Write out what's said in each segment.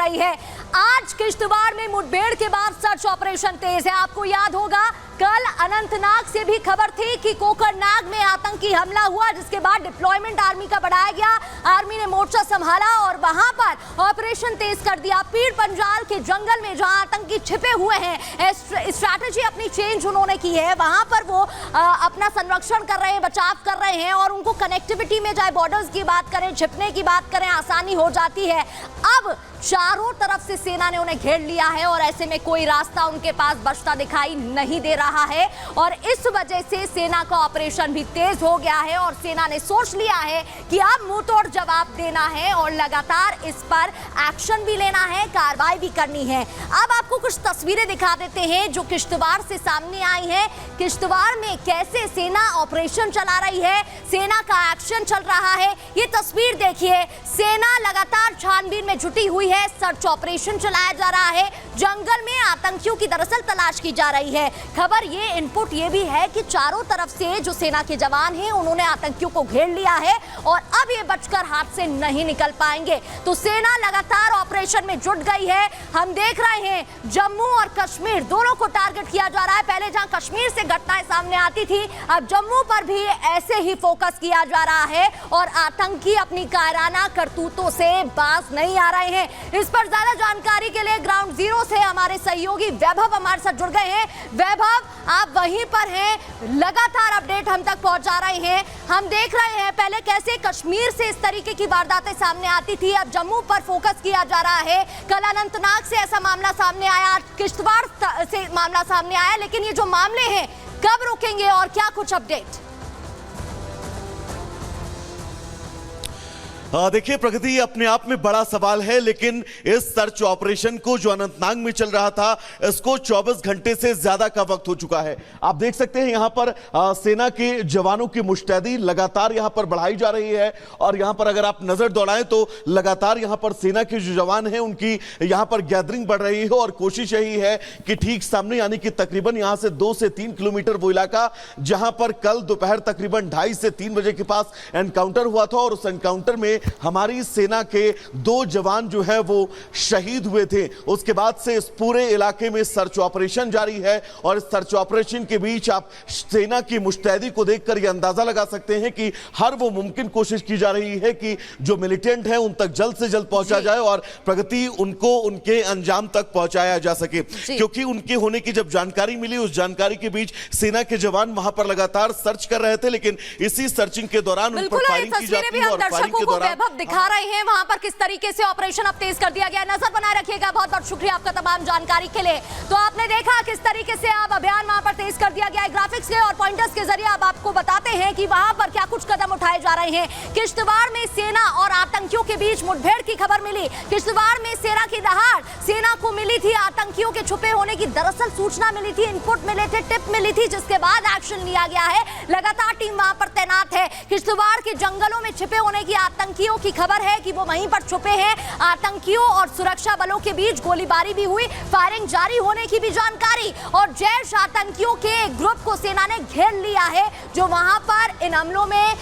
रही है। आज किश्तवाड़ में मुठभेड़ के बाद सर्च ऑपरेशन तेज है। आपको याद होगा कल अनंतनाग से भी खबर थी कि कोकरनाग में आतंकी हमला हुआ, जिसके बाद डिप्लॉयमेंट आर्मी का बढ़ाया गया। आर्मी ने मोर्चा संभाला और वहां पर ऑपरेशन तेज कर दिया। पीर पंजाल के जंगल में जहां आतंकी छिपे हुए हैं, स्ट्रैटेजी अपनी चेंज उन्होंने की है। वहां पर वो अपना संरक्षण कर रहे हैं, बचाव कर रहे हैं और उनको कनेक्टिविटी में, चाहे बॉर्डर्स की बात करें, छिपने की बात करें, आसानी हो जाती है। अब चारों तरफ से सेना ने उन्हें घेर लिया है और ऐसे में कोई रास्ता उनके पास बचता दिखाई नहीं दे रहा है और इस वजह से सेना का ऑपरेशन भी तेज हो गया है और सेना ने सोच लिया है कि अब मुंहतोड़ जवाब देना है और लगातार इस पर एक्शन भी लेना है, कार्रवाई भी करनी है। अब आपको कुछ तस्वीरें दिखा देते हैं जो किश्तवाड़ से सामने आई हैं। किश्तवाड़ में कैसे सेना ऑपरेशन चला रही है, सेना का एक्शन चल रहा है, ये तस्वीर देखिए। सेना लगातार छानबीन में जुटी हुई है, सर्च ऑपरेशन चलाया जा रहा है। जंगल में आतंकियों की दरअसल तलाश की जा रही है। खबर ये, इनपुट ये भी है कि चारों तरफ से जो सेना के जवान हैं उन्होंने आतंकियों को घेर लिया है और अब ये बचकर हाथ से नहीं निकल पाएंगे। तो सेना लगातार ऑपरेशन में जुट गई है। हम देख रहे हैं जम्मू और कश्मीर दोनों को टारगेट किया जा रहा है। पहले जहां कश्मीर से घटनाएं सामने आती थी, अब जम्मू पर भी ऐसे ही फोकस किया जा रहा है और आतंकी अपनी कायराना करतूतों से बाज नहीं आ रहे हैं। इस पर ज्यादा जानकारी के लिए ग्राउंड जीरो से हमारे सहयोगी वैभव हमारे साथ जुड़ गए हैं। वैभव, आप वहीं पर हैं, लगातार अपडेट हम तक पहुंचा रहे हैं। हम देख रहे हैं पहले कैसे कश्मीर से इस तरीके की वारदातें सामने आती थी, अब जम्मू पर फोकस किया जा रहा है। कल अनंतनाग से ऐसा मामला सामने आया, किश्तवाड़ से मामला सामने आया, लेकिन ये जो मामले हैं कब रुकेंगे और क्या कुछ अपडेट? देखिए प्रगति, अपने आप में बड़ा सवाल है, लेकिन इस सर्च ऑपरेशन को जो अनंतनाग में चल रहा था, इसको 24 घंटे से ज्यादा का वक्त हो चुका है। आप देख सकते हैं यहां पर सेना के जवानों की मुस्तैदी लगातार यहां पर बढ़ाई जा रही है और यहां पर अगर आप नजर दौड़ाएं तो लगातार यहां पर सेना के जो जवान हैं उनकी यहां पर गैदरिंग बढ़ रही है और कोशिश यही है कि ठीक सामने, यानी कि तकरीबन यहां से 2 से 3 किलोमीटर वो इलाका जहां पर कल दोपहर तकरीबन 2:30 से 3 बजे के पास एनकाउंटर हुआ था और उस एनकाउंटर में हमारी सेना के 2 जवान जो है वो शहीद हुए थे। उसके बाद से इस पूरे इलाके में सर्च ऑपरेशन जारी है और इस सर्च ऑपरेशन के बीच आप सेना की मुस्तैदी को देखकर यह अंदाजा लगा सकते हैं कि हर वो मुमकिन कोशिश की जा रही है कि जो मिलिटेंट हैं उन तक जल्द से जल्द पहुंचा जाए और प्रगति उनको उनके अंजाम तक पहुंचाया जा सके। क्योंकि उनके होने की जब जानकारी मिली, उस जानकारी के बीच सेना के जवान वहां पर लगातार सर्च कर रहे थे, लेकिन इसी सर्चिंग के दौरान उन पर फायरिंग की जाती है और फायरिंग के दौरान वैभव दिखा रहे हैं वहां पर किस तरीके से ऑपरेशन अब तेज कर दिया गया। नजर बनाए रखिएगा। बहुत बहुत शुक्रिया आपका तमाम जानकारी के लिए। तो आपने देखा किस तरीके से अब अभियान वहां पर तेज कर दिया गया है। ग्राफिक्स के और पॉइंटर्स के जरिए अब आपको बताते हैं कि वहां पर क्या कुछ कदम उठाए जा रहे हैं। किश्तवाड़ में सेना और आतंकियों के बीच मुठभेड़ की खबर मिली। किश्तवाड़ में सेना की दहाड़ सेना को मिली थी, आतंकियों के छुपे होने की दरअसल सूचना मिली थी, इनपुट मिले थे, टिप मिली थी, जिसके बाद एक्शन लिया गया है। लगातार टीम वहां पर तैनात है। किश्तवाड़ के जंगलों में छिपे होने की आतंकियों की खबर है कि वो वहीं पर छुपे हैं। आतंकियों और सुरक्षा बलों के बीच गोलीबारी भी हुई, फायरिंग जारी होने की भी जानकारी और जैश आतंकियों के एक ग्रुप को सेना ने घेर लिया है जो वहां पर इन हमलों में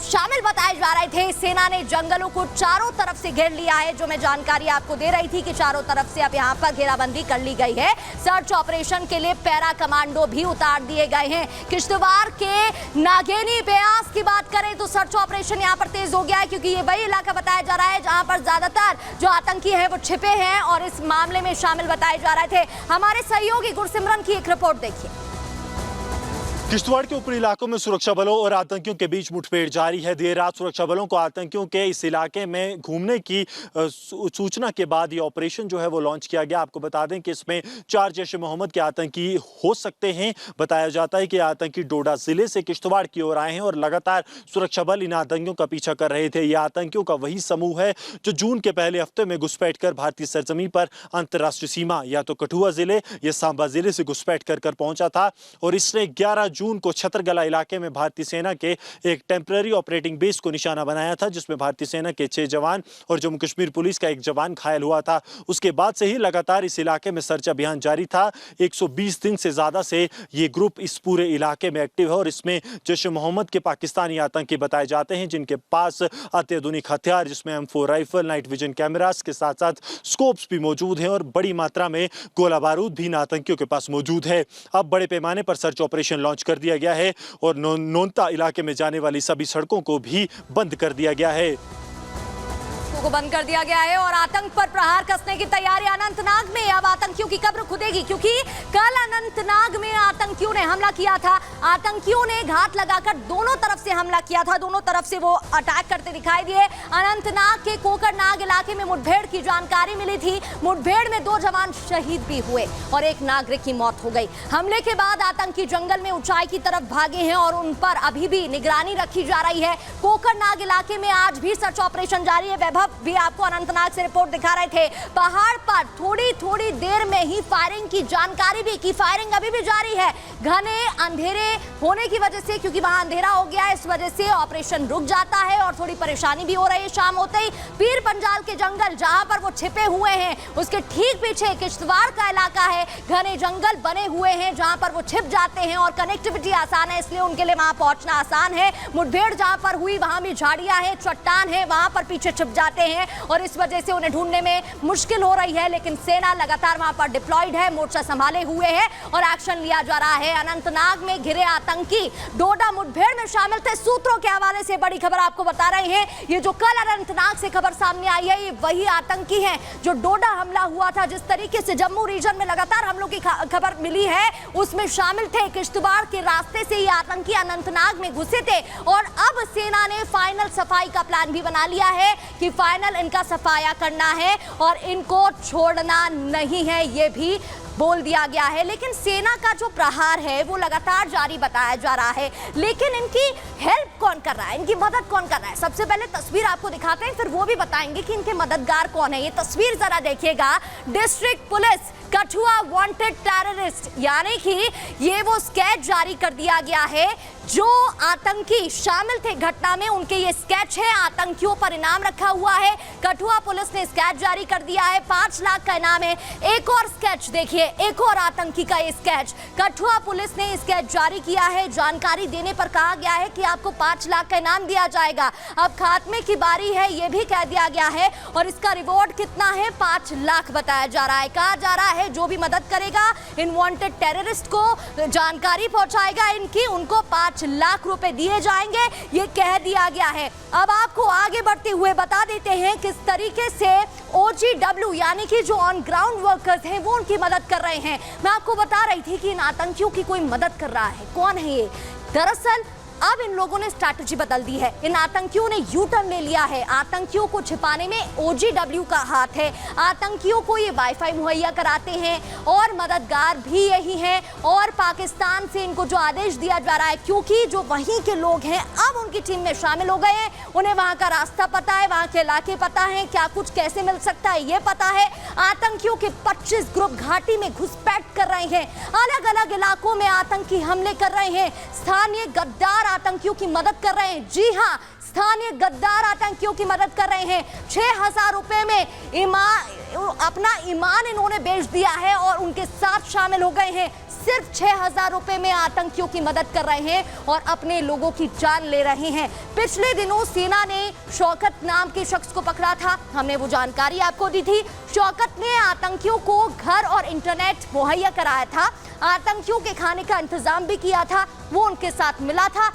शामिल बताए जा रहे थे। सेना ने जंगलों को चारों तरफ से घेर लिया है, जो मैं जानकारी आपको दे रही थी कि चारों तरफ से अब यहां पर घेराबंदी कर ली गई है। सर्च ऑपरेशन के लिए पैरा कमांडो भी उतार दिए गए हैं। किश्तवाड़ के नागेनी ब्यास की बात करें तो सर्च ऑपरेशन यहां पर तेज हो गया है, क्योंकि ये वही इलाका बताया जा रहा है जहां पर ज्यादातर जो आतंकी हैं वो छिपे हैं और इस मामले में शामिल बताए जा रहे थे। हमारे सहयोगी गुरसिमरन की एक रिपोर्ट देखिए। किश्तवाड़ के ऊपरी इलाकों में सुरक्षा बलों और आतंकियों के बीच मुठभेड़ जारी है। देर रात सुरक्षा बलों को आतंकियों के इस इलाके में घूमने की सूचना के बाद ये ऑपरेशन जो है वो लॉन्च किया गया। आपको बता दें कि इसमें 4 जैश मोहम्मद के आतंकी हो सकते हैं। बताया जाता है कि आतंकी डोडा जिले से किश्तवाड़ की ओर आए हैं और लगातार सुरक्षा बल इन आतंकियों का पीछा कर रहे थे। ये आतंकियों का वही समूह है जो जून के पहले हफ्ते में घुसपैठ कर भारतीय सरजमीन पर अंतर्राष्ट्रीय सीमा या तो कठुआ जिले या सांबा जिले से घुसपैठ कर पहुंचा था और इसने 11 जून को छतरगला इलाके में भारतीय सेना के एक टेम्पररी ऑपरेटिंग बेस को निशाना बनाया था, जिसमें भारतीय सेना के 6 जवान और जम्मू कश्मीर पुलिस का 1 जवान घायल हुआ था। उसके बाद से ही लगातार इस इलाके में सर्च अभियान जारी था। 120 दिन से ज्यादा से ये ग्रुप इस पूरे इलाके में एक्टिव है और इसमें जैश ए मोहम्मद के पाकिस्तानी आतंकी बताए जाते हैं, जिनके पास अत्याधुनिक हथियार जिसमें M4 rifle, night vision cameras के साथ साथ स्कोप्स भी मौजूद हैं और बड़ी मात्रा में गोला बारूद भी इन आतंकियों के पास मौजूद है। अब बड़े पैमाने पर सर्च ऑपरेशन लॉन्च कर दिया गया है और नोनता इलाके में जाने वाली सभी सड़कों को भी बंद कर दिया गया है। को बंद कर दिया गया है और आतंक पर प्रहार कसने की तैयारी। अनंतनाग में अब आतंकियों की कब्र खुदेगी, क्योंकि कल अनंतनाग में आतंकियों ने हमला किया था। आतंकियों ने घात लगाकर दोनों तरफ से हमला किया था, दोनों तरफ से वो अटैक करते दिखाई दिए। अनंतनाग के कोकरनाग इलाके में मुठभेड़ की जानकारी मिली थी। मुठभेड़ में 2 जवान शहीद भी हुए और 1 नागरिक की मौत हो गई। हमले के बाद आतंकी जंगल में ऊंचाई की तरफ भागे हैं और उन पर अभी भी निगरानी रखी जा रही है। कोकरनाग इलाके में आज भी सर्च ऑपरेशन जारी है। वैभव भी आपको अनंतनाग से रिपोर्ट दिखा रहे थे। पहाड़ पर थोड़ी देर में ही फायरिंग की जानकारी भी की। फायरिंग अभी भी जारी है। घने अंधेरे होने की वजह से, क्योंकि वहां अंधेरा हो गया है, इस वजह से ऑपरेशन रुक जाता है और थोड़ी परेशानी भी हो रही है। शाम होते ही पीर पंजाल के जंगल जहां पर वो छिपे हुए हैं, उसके ठीक पीछे किश्तवाड़ का इलाका है। घने जंगल बने हुए हैं जहां पर वो छिप जाते हैं और कनेक्टिविटी आसान है, इसलिए उनके लिए वहां पहुंचना आसान है। मुठभेड़ जहां पर हुई वहां भी झाड़ियां हैं, चट्टान है, वहां पर पीछे छिप जाते हैं और इस वजह से उन्हें ढूंढने में मुश्किल हो रही है। लेकिन सेना लगातार वहां पर डिप्लॉयड है, मोर्चा संभाले हुए है और एक्शन लिया जा रहा है। अनंतनाग में घिरे आतंकी डोडा मुठभेड़ में शामिल थे। सूत्रों के हवाले से बड़ी खबर आपको बता रहे हैं। ये जो कल अनंतनाग से खबर सामने आई है, ये वही आतंकी हैं जो डोडा हमला हुआ था। जिस तरीके से जम्मू रीजन में लगातार हमलों की खबर मिली है, उसमें शामिल थे। किश्तवाड़ के रास्ते से ये आतंकी अनंतनाग में घुसे थे और अब सेना ने फाइनल सफाई का प्लान भी बना लिया है कि फाइनल इनका सफाया करना है और इनको छोड़ना नहीं है, ये भी बोल दिया गया है। लेकिन सेना का जो प्रहार है वो लगातार जारी बताया जा रहा है। लेकिन इनकी हेल्प कौन कर रहा है, इनकी मदद कौन कर रहा है? सबसे पहले तस्वीर आपको दिखाते हैं, फिर वो भी बताएंगे कि इनके मददगार कौन है। ये तस्वीर जरा देखिएगा। District police Kathua wanted terrorist, यानी कि ये वो स्केच जारी कर दिया गया है। जो आतंकी शामिल थे घटना में, उनके ये स्केच है। आतंकियों पर इनाम रखा हुआ है। कठुआ पुलिस ने स्केच जारी कर दिया है। 5 लाख का इनाम है। एक और स्केच देखिए, एक और आतंकी का ये स्केच। कठुआ पुलिस ने स्केच जारी किया है। जानकारी देने पर कहा गया है कि आपको 5 लाख का इनाम दिया जाएगा। अब खात्मे की बारी है, ये भी कह दिया गया है और इसका रिवॉर्ड कितना है? 5 लाख बताया जा रहा है। कहा जा रहा है जो भी मदद करेगा इन वांटेड टेररिस्ट को, जानकारी पहुंचाएगा इनकी, उनको 5 लाख रुपए दिए जाएंगे, ये कह दिया गया है। अब आपको आगे बढ़ते हुए बता देते हैं किस तरीके से OGW यानी कि जो ऑन ग्राउंड वर्कर्स हैं वो उनकी मदद कर रहे हैं। मैं आपको बता रही थी कि इन आतंकियों की कोई मदद कर रहा है। कौन है ये? दरअसल अब इन लोगों ने स्ट्रैटेजी बदल दी है। इन आतंकियों ने यू टर्न ले लिया है। आतंकियों को छिपाने में OGW का हाथ है। आतंकियों को ये वाईफाई मुहैया कराते हैं और मददगार भी यही हैं और पाकिस्तान से इनको जो आदेश दिया जा रहा है, क्योंकि जो वहीं के लोग हैं अब उनकी टीम में शामिल हो गए हैं, उन्हें वहां का रास्ता पता है, वहां के इलाके पता है, क्या कुछ कैसे मिल सकता है ये पता है। आतंकियों के 25 ग्रुप घाटी में घुसपैठ कर रहे हैं, अलग अलग इलाकों में आतंकी हमले कर रहे हैं। स्थानीय गद्दार आतंकियों की मदद कर रहे हैं। जी हां, स्थानीय गद्दार आतंकियों की मदद कर रहे हैं। 6000 रुपए में अपना ईमान इन्होंने बेच दिया है और उनके साथ शामिल हो गए हैं। सिर्फ 6000 रुपए में आतंकियों की मदद कर रहे हैं और अपने लोगों की जान ले रहे हैं। पिछले दिनों सेना ने शौकत नाम के शख्स को पकड़ा था, हमने वो जानकारी आपको दी थी। शौकत ने आतंकियों को घर और इंटरनेट मुहैया कराया था, आतंकियों के खाने का इंतजाम भी किया था, वो उनके साथ मिला था।